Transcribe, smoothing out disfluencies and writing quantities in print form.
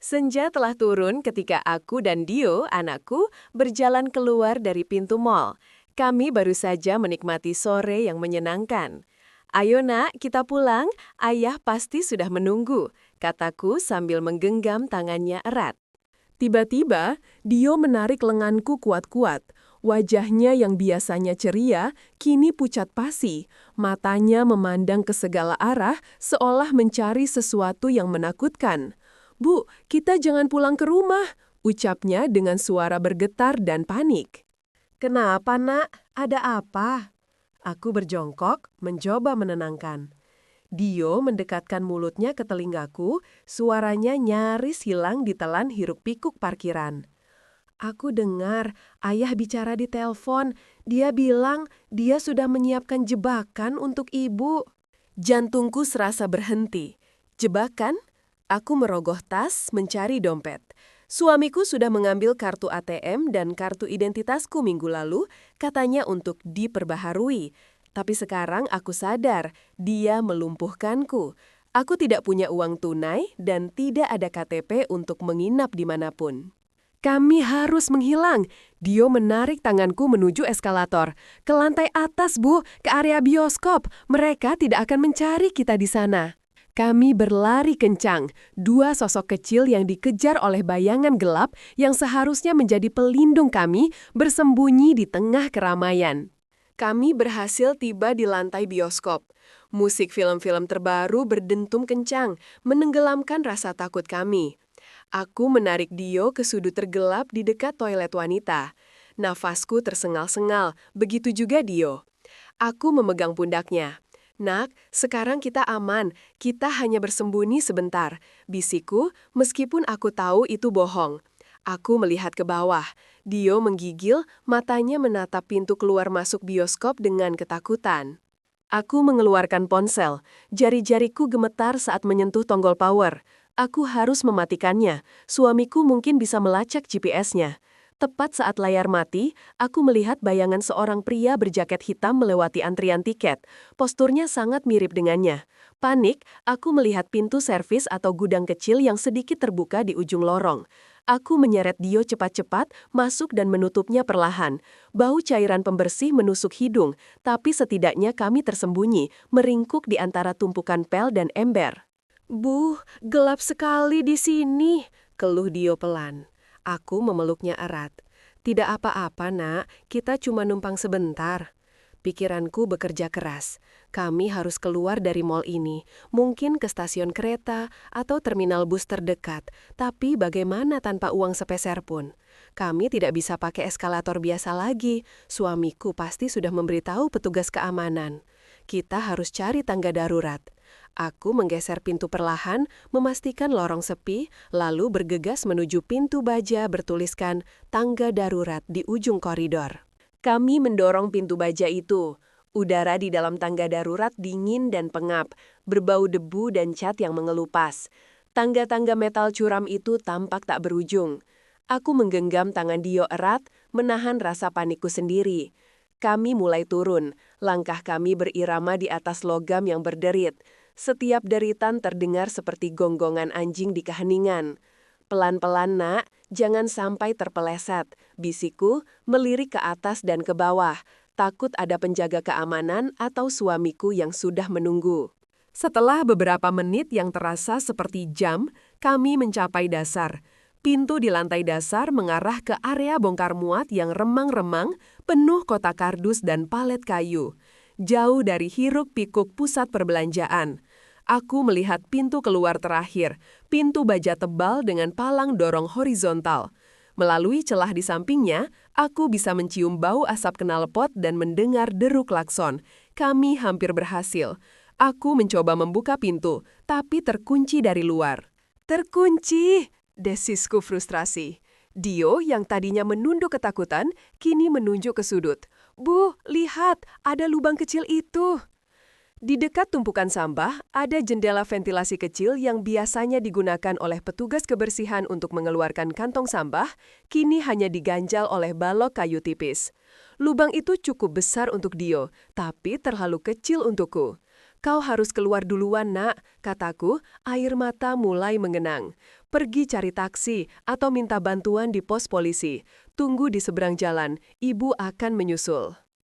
Senja telah turun ketika aku dan Dio, anakku, berjalan keluar dari pintu mal. Kami baru saja menikmati sore yang menyenangkan. "Ayo nak, kita pulang, ayah pasti sudah menunggu," kataku sambil menggenggam tangannya erat. Tiba-tiba, Dio menarik lenganku kuat-kuat. Wajahnya yang biasanya ceria, kini pucat pasi. Matanya memandang ke segala arah, seolah mencari sesuatu yang menakutkan. "Bu, kita jangan pulang ke rumah," ucapnya dengan suara bergetar dan panik. "Kenapa, nak? Ada apa?" Aku berjongkok, mencoba menenangkan. Dio mendekatkan mulutnya ke telingaku, suaranya nyaris hilang ditelan hiruk-pikuk parkiran. "Aku dengar ayah bicara di telepon. Dia bilang dia sudah menyiapkan jebakan untuk ibu." Jantungku serasa berhenti. Jebakan? Aku merogoh tas, mencari dompet. Suamiku sudah mengambil kartu ATM dan kartu identitasku minggu lalu, katanya untuk diperbaharui. Tapi sekarang aku sadar, dia melumpuhkanku. Aku tidak punya uang tunai dan tidak ada KTP untuk menginap dimanapun. "Kami harus menghilang." Dio menarik tanganku menuju eskalator. "Ke lantai atas, Bu, ke area bioskop. Mereka tidak akan mencari kita di sana." Kami berlari kencang, dua sosok kecil yang dikejar oleh bayangan gelap yang seharusnya menjadi pelindung kami bersembunyi di tengah keramaian. Kami berhasil tiba di lantai bioskop. Musik film-film terbaru berdentum kencang, menenggelamkan rasa takut kami. Aku menarik Dio ke sudut tergelap di dekat toilet wanita. Nafasku tersengal-sengal, begitu juga Dio. Aku memegang pundaknya. "Nak, sekarang kita aman. Kita hanya bersembunyi sebentar," bisikku, meskipun aku tahu itu bohong. Aku melihat ke bawah. Dio menggigil, matanya menatap pintu keluar masuk bioskop dengan ketakutan. Aku mengeluarkan ponsel. Jari-jariku gemetar saat menyentuh tombol power. Aku harus mematikannya. Suamiku mungkin bisa melacak GPS-nya. Tepat saat layar mati, aku melihat bayangan seorang pria berjaket hitam melewati antrian tiket. Posturnya sangat mirip dengannya. Panik, aku melihat pintu servis atau gudang kecil yang sedikit terbuka di ujung lorong. Aku menyeret Dio cepat-cepat, masuk dan menutupnya perlahan. Bau cairan pembersih menusuk hidung, tapi setidaknya kami tersembunyi, meringkuk di antara tumpukan pel dan ember. "Bu, gelap sekali di sini," keluh Dio pelan. Aku memeluknya erat. "Tidak apa-apa, nak. Kita cuma numpang sebentar." Pikiranku bekerja keras. Kami harus keluar dari mal ini, mungkin ke stasiun kereta atau terminal bus terdekat. Tapi bagaimana tanpa uang sepeser pun? Kami tidak bisa pakai eskalator biasa lagi. Suamiku pasti sudah memberitahu petugas keamanan. Kita harus cari tangga darurat. Aku menggeser pintu perlahan, memastikan lorong sepi, lalu bergegas menuju pintu baja bertuliskan "tangga darurat" di ujung koridor. Kami mendorong pintu baja itu. Udara di dalam tangga darurat dingin dan pengap, berbau debu dan cat yang mengelupas. Tangga-tangga metal curam itu tampak tak berujung. Aku menggenggam tangan Dio erat, menahan rasa panikku sendiri. Kami mulai turun, langkah kami berirama di atas logam yang berderit. Setiap deritan terdengar seperti gonggongan anjing di keheningan. "Pelan-pelan, nak, jangan sampai terpeleset," bisikku, melirik ke atas dan ke bawah. Takut ada penjaga keamanan atau suamiku yang sudah menunggu. Setelah beberapa menit yang terasa seperti jam, kami mencapai dasar. Pintu di lantai dasar mengarah ke area bongkar muat yang remang-remang, penuh kotak kardus dan palet kayu. Jauh dari hiruk-pikuk pusat perbelanjaan. Aku melihat pintu keluar terakhir, pintu baja tebal dengan palang dorong horizontal. Melalui celah di sampingnya, aku bisa mencium bau asap knalpot dan mendengar deruk klakson. Kami hampir berhasil. Aku mencoba membuka pintu, tapi terkunci dari luar. "Terkunci!" desisku frustrasi. Dio yang tadinya menunduk ketakutan, kini menunjuk ke sudut. "Bu, lihat, ada lubang kecil itu." Di dekat tumpukan sampah, ada jendela ventilasi kecil yang biasanya digunakan oleh petugas kebersihan untuk mengeluarkan kantong sampah, kini hanya diganjal oleh balok kayu tipis. Lubang itu cukup besar untuk Dio, tapi terlalu kecil untukku. "Kau harus keluar duluan, nak," kataku, air mata mulai mengenang. Pergi cari taksi atau minta bantuan di pos polisi. Tunggu di seberang jalan, ibu akan menyusul.